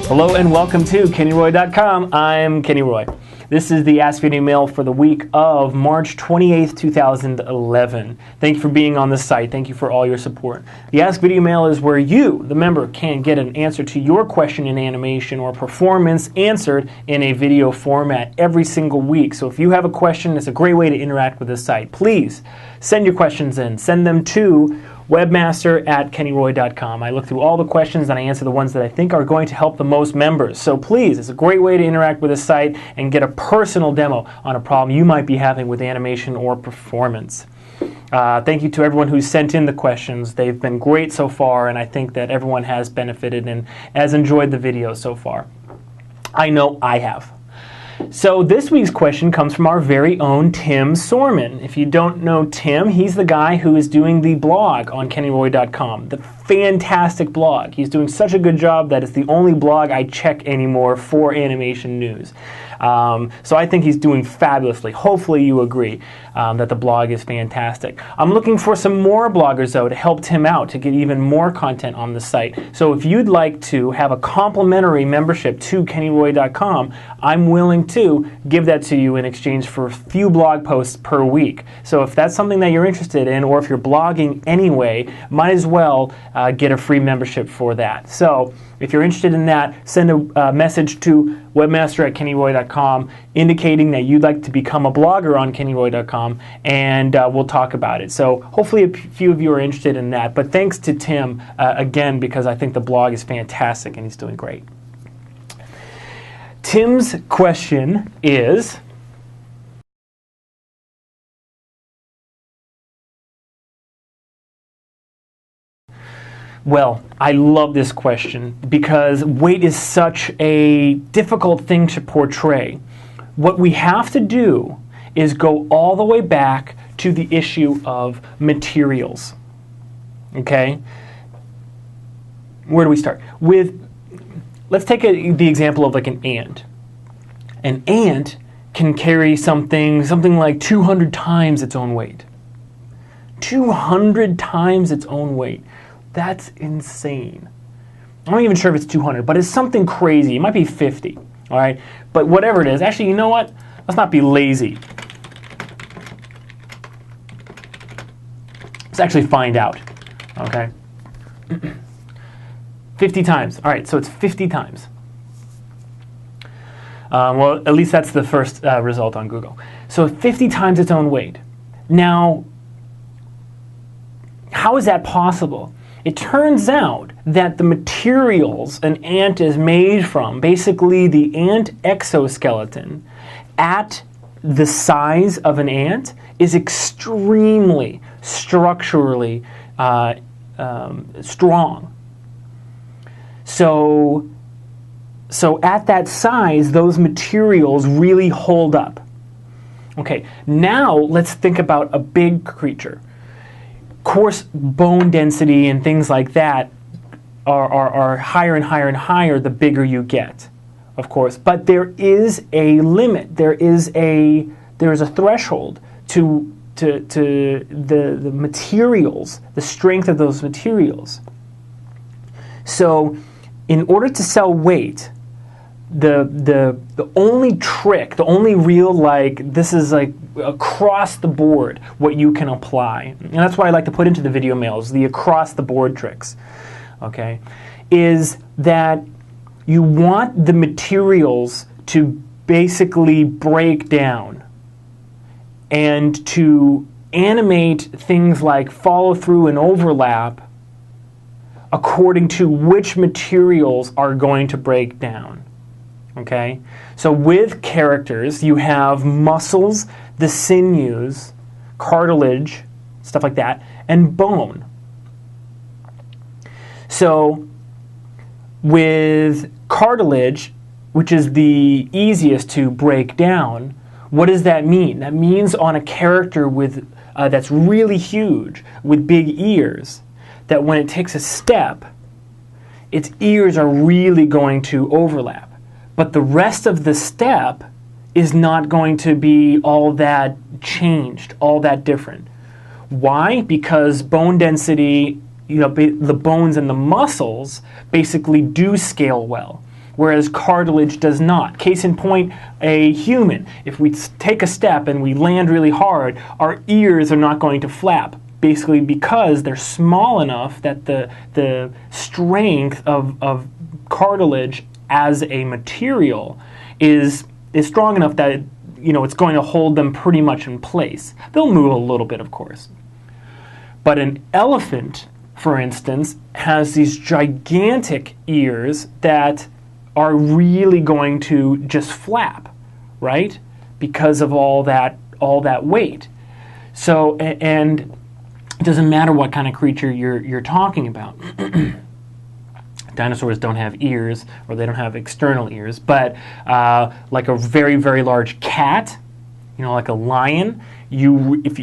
Hello and welcome to KennyRoy.com. I'm Kenny Roy. This is the Ask Videomail for the week of March 28th, 2011. Thank you for being on the site. Thank you for all your support. The Ask Videomail is where you, the member, can get an answer to your question in animation or performance answered in a video format every single week. So if you have a question, it's a great way to interact with the site. Please send your questions in. Send them to webmaster@kennyroy.com. I look through all the questions and I answer the ones that I think are going to help the most members. So please, it's a great way to interact with the site and get a personal demo on a problem you might be having with animation or performance. Thank you to everyone who's sent in the questions. They've been great so far, and I think that everyone has benefited and has enjoyed the videos so far. I know I have. So this week's question comes from our very own Tim Sorman. If you don't know Tim, he's the guy who is doing the blog on KennyRoy.com, the fantastic blog. He's doing such a good job that it's the only blog I check anymore for animation news. So I think he's doing fabulously. Hopefully you agree that the blog is fantastic. I'm looking for some more bloggers, though, to help Tim out, to get even more content on the site. So if you'd like to have a complimentary membership to KennyRoy.com, I'm willing to give that to you in exchange for a few blog posts per week. So if that's something that you're interested in, or if you're blogging anyway, might as well get a free membership for that. So if you're interested in that, send a message to webmaster@kennyroy.com indicating that you'd like to become a blogger on kennyroy.com, and we'll talk about it. So hopefully a few of you are interested in that. But thanks to Tim, again, because I think the blog is fantastic and he's doing great. Tim's question is, well, I love this question because weight is such a difficult thing to portray. What we have to do is go all the way back to the issue of materials. Okay? Where do we start? Let's take the example of like an ant. An ant can carry something like 200 times its own weight. 200 times its own weight. That's insane. I'm not even sure if it's 200, but it's something crazy. It might be 50, all right? But whatever it is, actually, you know what? Let's not be lazy. Let's actually find out, okay? 50 times. All right, so it's 50 times. Well, at least that's the first result on Google. So 50 times its own weight. Now, how is that possible? It turns out that the materials an ant is made from, basically the ant exoskeleton, at the size of an ant, is extremely structurally strong. So at that size, those materials really hold up. Okay, now let's think about a big creature. Of course, bone density and things like that are higher and higher and higher the bigger you get, of course. But there is a limit. There is a threshold to the materials, the strength of those materials. So, in order to sell weight, the only trick, the only real, like, this is like across the board what you can apply, and that's why I like to put into the video mails, the across the board tricks, okay, is that you want the materials to basically break down and to animate things like follow through and overlap according to which materials are going to break down. Okay? So with characters, you have muscles, the sinews, cartilage, stuff like that, and bone. So with cartilage, which is the easiest to break down, what does that mean? That means on a character with that's really huge, with big ears, that when it takes a step, its ears are really going to overlap. But the rest of the step is not going to be all that changed, all that different. Why? Because bone density, the bones and the muscles basically do scale well. whereas cartilage does not. Case in point, a human. If we take a step and we land really hard, our ears are not going to flap, basically because they're small enough that the strength of cartilage as a material is strong enough that it's going to hold them pretty much in place. They'll move a little bit, of course. But an elephant, for instance, has these gigantic ears that are really going to just flap, right? Because of all that weight. So, and it doesn't matter what kind of creature you're talking about. Dinosaurs don't have ears, or they don't have external ears, but like a very, very large cat, like a lion, if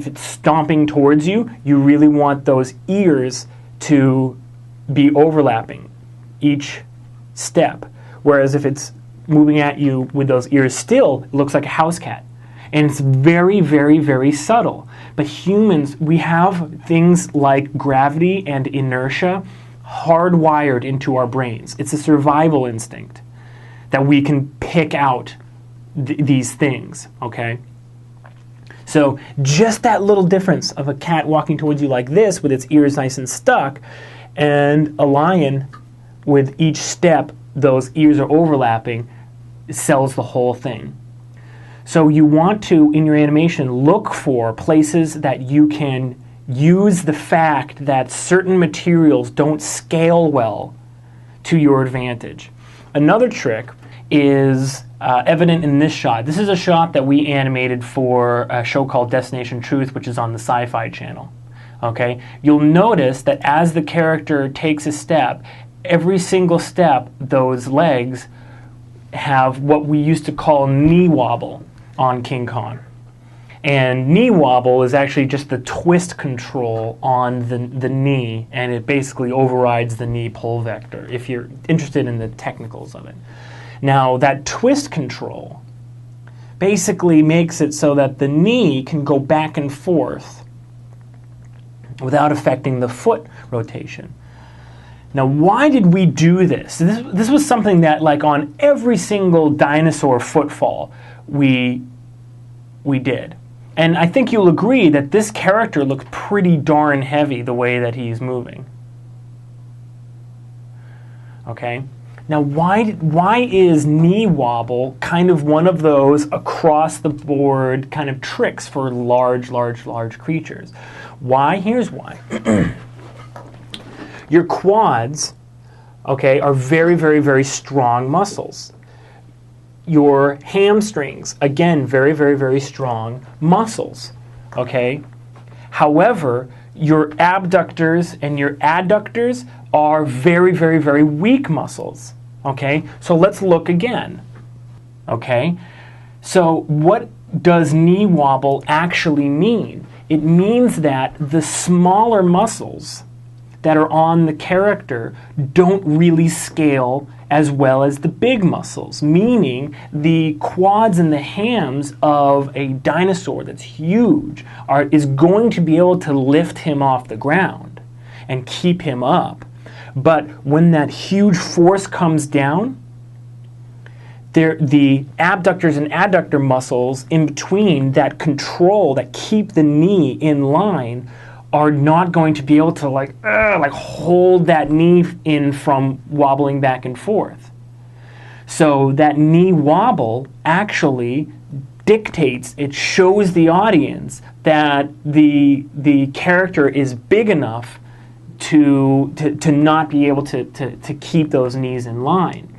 it's stomping towards you, you really want those ears to be overlapping each step. Whereas if it's moving at you with those ears still, it looks like a house cat. And it's very, very, very subtle. But humans, we have things like gravity and inertia hardwired into our brains. It's a survival instinct that we can pick out these things, okay? So just that little difference of a cat walking towards you like this with its ears nice and stuck, and a lion with each step those ears are overlapping, sells the whole thing. So you want to, in your animation, look for places that you can use the fact that certain materials don't scale well to your advantage. Another trick is evident in this shot. This is a shot that we animated for a show called Destination Truth, which is on the Sci-Fi Channel. Okay? You'll notice that as the character takes a step, every single step, those legs have what we used to call knee wobble on King Kong. And knee wobble is actually just the twist control on the knee, and it basically overrides the knee pull vector, if you're interested in the technicals of it. Now, that twist control basically makes it so that the knee can go back and forth without affecting the foot rotation. Now, why did we do this? This was something that, like, on every single dinosaur footfall we did. And I think you'll agree that this character looks pretty darn heavy the way that he's moving. Okay? Now, why is knee wobble kind of one of those across-the-board kind of tricks for large creatures? Why? Here's why. Your quads, okay, are very, very, very strong muscles. Your hamstrings, again, very, very, very strong muscles, okay? However, your abductors and your adductors are very, very, very weak muscles, okay? So let's look again, okay? So what does knee wobble actually mean? It means that the smaller muscles that are on the character don't really scale as well as the big muscles, meaning the quads and the hams of a dinosaur that's huge is going to be able to lift him off the ground and keep him up. But when that huge force comes down, the abductors and adductor muscles in between that control, that keep the knee in line, are not going to be able to like hold that knee in from wobbling back and forth. So that knee wobble actually dictates, it shows the audience that the character is big enough to not be able to keep those knees in line.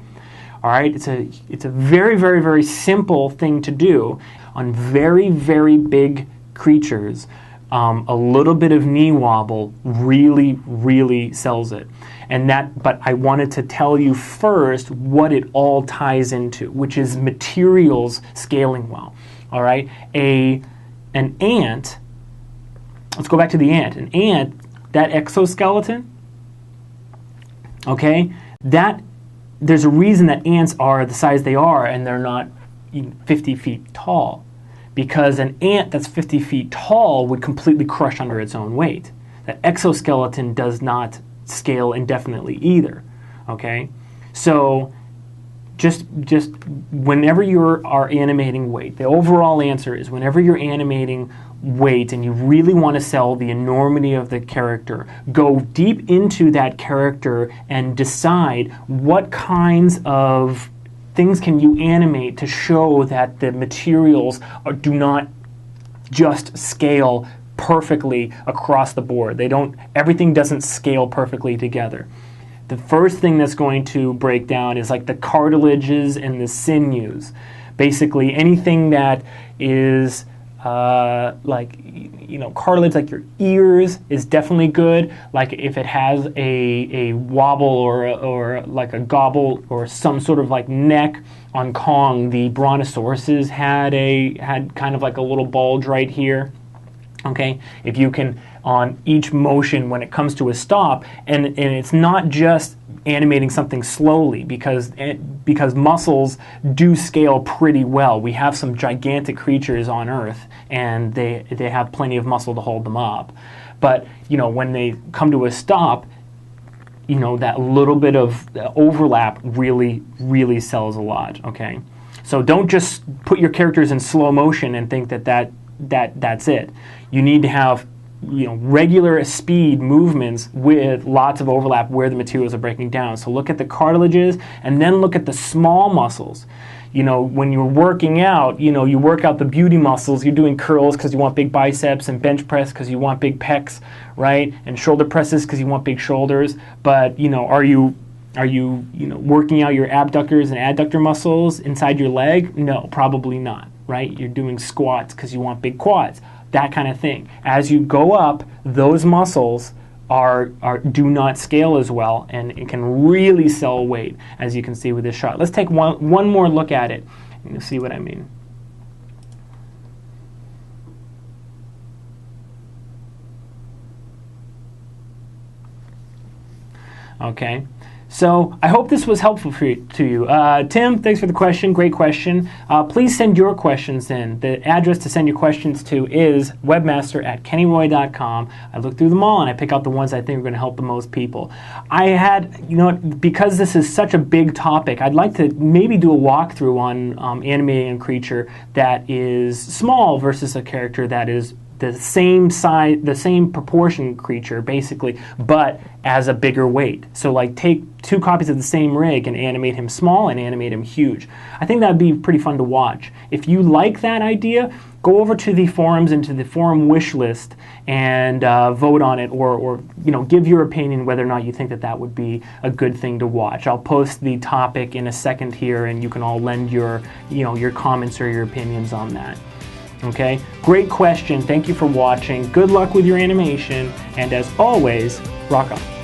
All right, it's a very, very, very simple thing to do on very, very big creatures. A little bit of knee wobble really, really sells it. But I wanted to tell you first what it all ties into, which is materials scaling well. All right, an ant. Let's go back to the ant. An ant, that exoskeleton. Okay, there's a reason that ants are the size they are, and they're not 50 feet tall. Because an ant that's 50 feet tall would completely crush under its own weight. That exoskeleton does not scale indefinitely either, okay? So just whenever you are animating weight, the overall answer is whenever you're animating weight and you really want to sell the enormity of the character, go deep into that character and decide what kinds of things can you animate to show that the materials do not just scale perfectly across the board. Everything doesn't scale perfectly together. The first thing that's going to break down is like the cartilages and the sinews. Basically anything that is like, cartilage, like your ears, is definitely good. Like if it has a wobble or like a gobble or some sort of like neck. On Kong, the brontosauruses had kind of like a little bulge right here. Okay, if you can, on each motion when it comes to a stop, and it's not just animating something slowly, because muscles do scale pretty well. We have some gigantic creatures on Earth, and they have plenty of muscle to hold them up. But when they come to a stop, that little bit of overlap really, really sells a lot. Okay, so don't just put your characters in slow motion and think that's it. You need to have regular speed movements with lots of overlap where the materials are breaking down. So look at the cartilages and then look at the small muscles. When you're working out, you work out the beauty muscles. You're doing curls because you want big biceps, and bench press because you want big pecs, right? And shoulder presses because you want big shoulders. But are you working out your abductors and adductor muscles inside your leg? No, probably not, right? You're doing squats because you want big quads, that kind of thing. As you go up, those muscles do not scale as well, and it can really sell weight, as you can see with this shot. Let's take one more look at it, and you'll see what I mean. Okay. So I hope this was helpful to you. Tim, thanks for the question. Great question. Please send your questions in. The address to send your questions to is webmaster@kennyroy.com. I look through them all and I pick out the ones I think are going to help the most people. I had, because this is such a big topic, I'd like to maybe do a walkthrough on animating a creature that is small versus a character that is the same size, the same proportion creature, basically, but as a bigger weight. So like take 2 copies of the same rig and animate him small and animate him huge. I think that would be pretty fun to watch. If you like that idea, go over to the forums and to the forum wish list and vote on it, or give your opinion whether or not you think that would be a good thing to watch. I'll post the topic in a second here, and you can all lend your comments or your opinions on that. Okay, great question. Thank you for watching. Good luck with your animation, and as always, rock on.